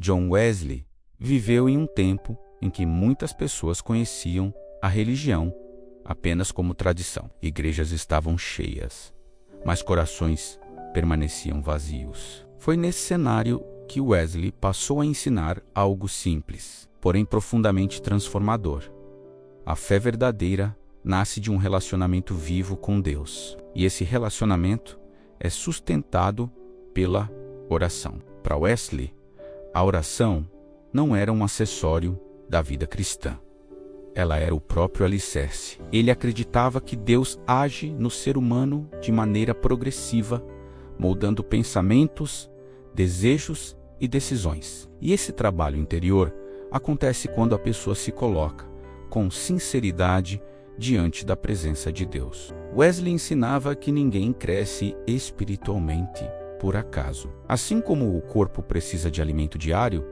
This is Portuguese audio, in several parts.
John Wesley viveu em um tempo em que muitas pessoas conheciam a religião apenas como tradição. Igrejas estavam cheias, mas corações permaneciam vazios. Foi nesse cenário que Wesley passou a ensinar algo simples, porém profundamente transformador. A fé verdadeira nasce de um relacionamento vivo com Deus, e esse relacionamento é sustentado pela oração. Para Wesley, a oração não era um acessório da vida cristã. Ela era o próprio alicerce. Ele acreditava que Deus age no ser humano de maneira progressiva, moldando pensamentos, desejos e decisões. E esse trabalho interior acontece quando a pessoa se coloca com sinceridade diante da presença de Deus. Wesley ensinava que ninguém cresce espiritualmente por acaso. Assim como o corpo precisa de alimento diário,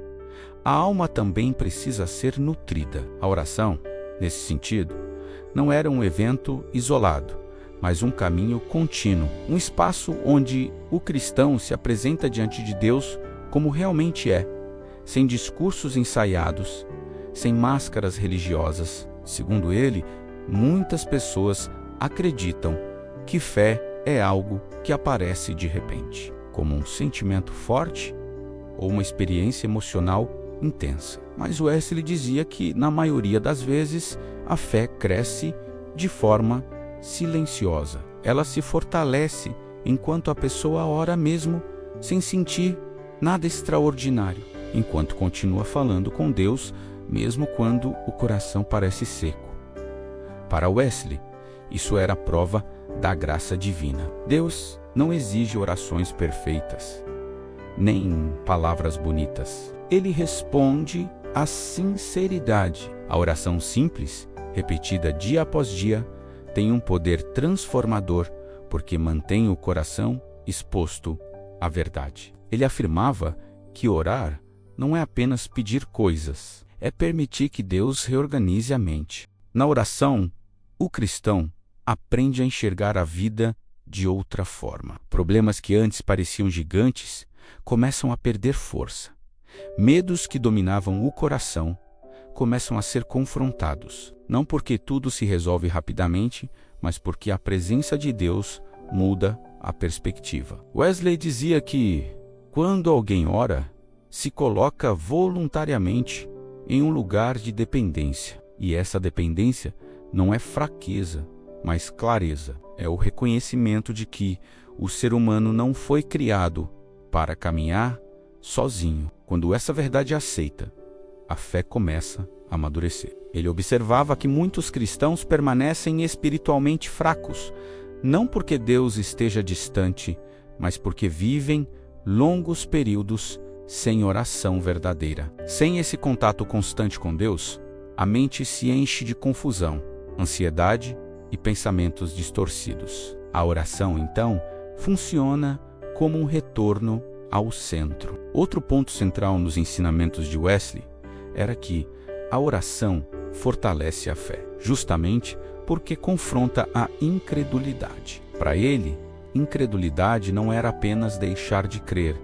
a alma também precisa ser nutrida. A oração, nesse sentido, não era um evento isolado, mas um caminho contínuo, um espaço onde o cristão se apresenta diante de Deus como realmente é, sem discursos ensaiados, sem máscaras religiosas. Segundo ele, muitas pessoas acreditam que fé é algo que aparece de repente, como um sentimento forte ou uma experiência emocional intensa. Mas Wesley dizia que, na maioria das vezes, a fé cresce de forma silenciosa. Ela se fortalece enquanto a pessoa ora mesmo sem sentir nada extraordinário, enquanto continua falando com Deus, mesmo quando o coração parece seco. Para Wesley, isso era a prova da graça divina. Deus não exige orações perfeitas, nem palavras bonitas. Ele responde à sinceridade. A oração simples, repetida dia após dia, tem um poder transformador porque mantém o coração exposto à verdade. Ele afirmava que orar não é apenas pedir coisas, é permitir que Deus reorganize a mente. Na oração, o cristão aprende a enxergar a vida de outra forma. Problemas que antes pareciam gigantes começam a perder força. Medos que dominavam o coração começam a ser confrontados, não porque tudo se resolve rapidamente, mas porque a presença de Deus muda a perspectiva. Wesley dizia que, quando alguém ora, se coloca voluntariamente em um lugar de dependência. E essa dependência não é fraqueza, mas clareza. É o reconhecimento de que o ser humano não foi criado para caminhar sozinho. Quando essa verdade é aceita, a fé começa a amadurecer. Ele observava que muitos cristãos permanecem espiritualmente fracos, não porque Deus esteja distante, mas porque vivem longos períodos sem oração verdadeira. Sem esse contato constante com Deus, a mente se enche de confusão, ansiedade e pensamentos distorcidos. A oração, então, funciona como um retorno ao centro. Outro ponto central nos ensinamentos de Wesley era que a oração fortalece a fé, justamente porque confronta a incredulidade. Para ele, incredulidade não era apenas deixar de crer,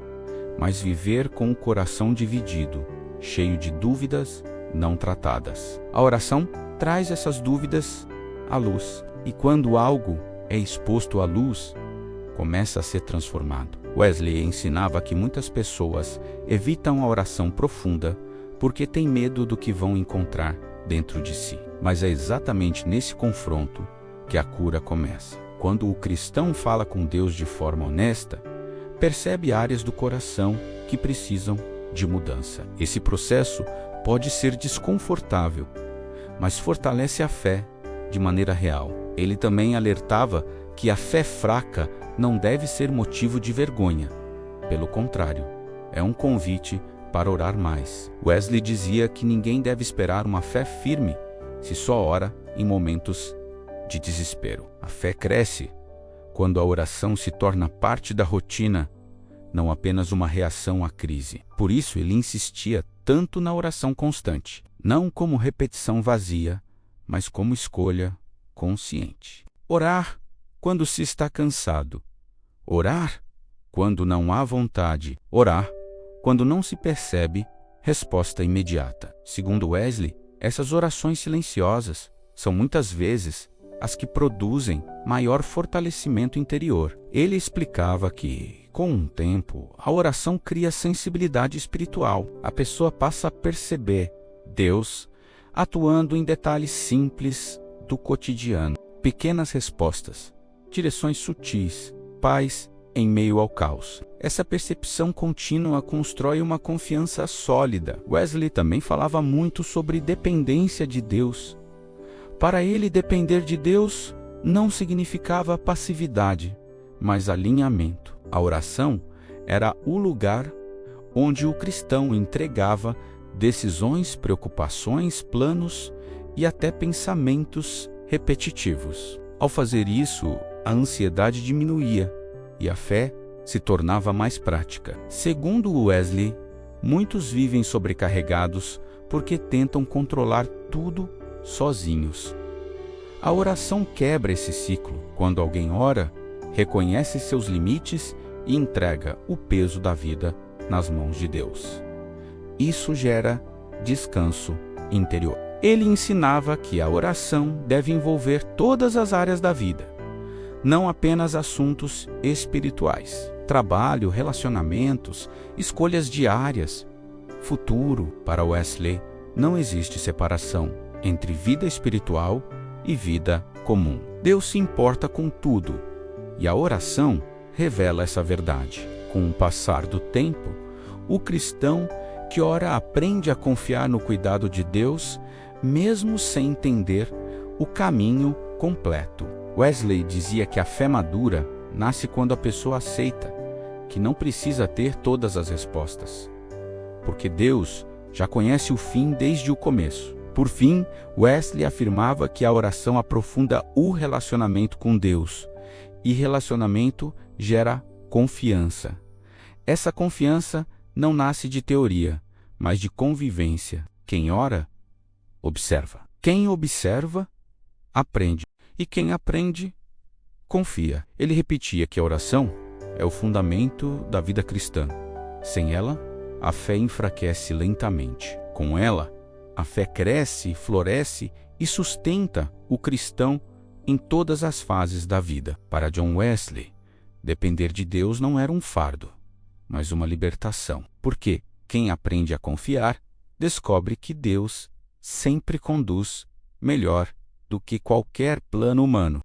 mas viver com o coração dividido, cheio de dúvidas não tratadas. A oração traz essas dúvidas à luz, e quando algo é exposto à luz, começa a ser transformado. Wesley ensinava que muitas pessoas evitam a oração profunda porque têm medo do que vão encontrar dentro de si. Mas é exatamente nesse confronto que a cura começa. Quando o cristão fala com Deus de forma honesta, percebe áreas do coração que precisam de mudança. Esse processo pode ser desconfortável, mas fortalece a fé de maneira real. Ele também alertava que a fé fraca não deve ser motivo de vergonha. Pelo contrário, é um convite para orar mais. Wesley dizia que ninguém deve esperar uma fé firme se só ora em momentos de desespero. A fé cresce quando a oração se torna parte da rotina, não apenas uma reação à crise. Por isso ele insistia tanto na oração constante, não como repetição vazia, mas como escolha consciente. Orar quando se está cansado. Orar quando não há vontade. Orar quando não se percebe resposta imediata. Segundo Wesley, essas orações silenciosas são muitas vezes as que produzem maior fortalecimento interior. Ele explicava que, com o tempo, a oração cria sensibilidade espiritual. A pessoa passa a perceber Deus atuando em detalhes simples do cotidiano. Pequenas respostas, direções sutis, paz em meio ao caos. Essa percepção contínua constrói uma confiança sólida. Wesley também falava muito sobre dependência de Deus. Para ele, depender de Deus não significava passividade, mas alinhamento. A oração era o lugar onde o cristão entregava decisões, preocupações, planos e até pensamentos repetitivos. Ao fazer isso, a ansiedade diminuía e a fé se tornava mais prática. Segundo Wesley, muitos vivem sobrecarregados porque tentam controlar tudo sozinhos. A oração quebra esse ciclo. Quando alguém ora, reconhece seus limites e entrega o peso da vida nas mãos de Deus. Isso gera descanso interior. Ele ensinava que a oração deve envolver todas as áreas da vida, não apenas assuntos espirituais. Trabalho, relacionamentos, escolhas diárias, futuro. Para Wesley, não existe separação entre vida espiritual e vida comum. Deus se importa com tudo, e a oração revela essa verdade. Com o passar do tempo, o cristão que ora aprende a confiar no cuidado de Deus, mesmo sem entender o caminho completo. Wesley dizia que a fé madura nasce quando a pessoa aceita que não precisa ter todas as respostas, porque Deus já conhece o fim desde o começo. Por fim, Wesley afirmava que a oração aprofunda o relacionamento com Deus, e relacionamento gera confiança. Essa confiança não nasce de teoria, mas de convivência. Quem ora, observa. Quem observa, aprende. E quem aprende, confia. Ele repetia que a oração é o fundamento da vida cristã. Sem ela, a fé enfraquece lentamente. Com ela, a fé cresce, floresce e sustenta o cristão em todas as fases da vida. Para John Wesley, depender de Deus não era um fardo, mas uma libertação. Porque quem aprende a confiar, descobre que Deus sempre conduz melhor do que qualquer plano humano.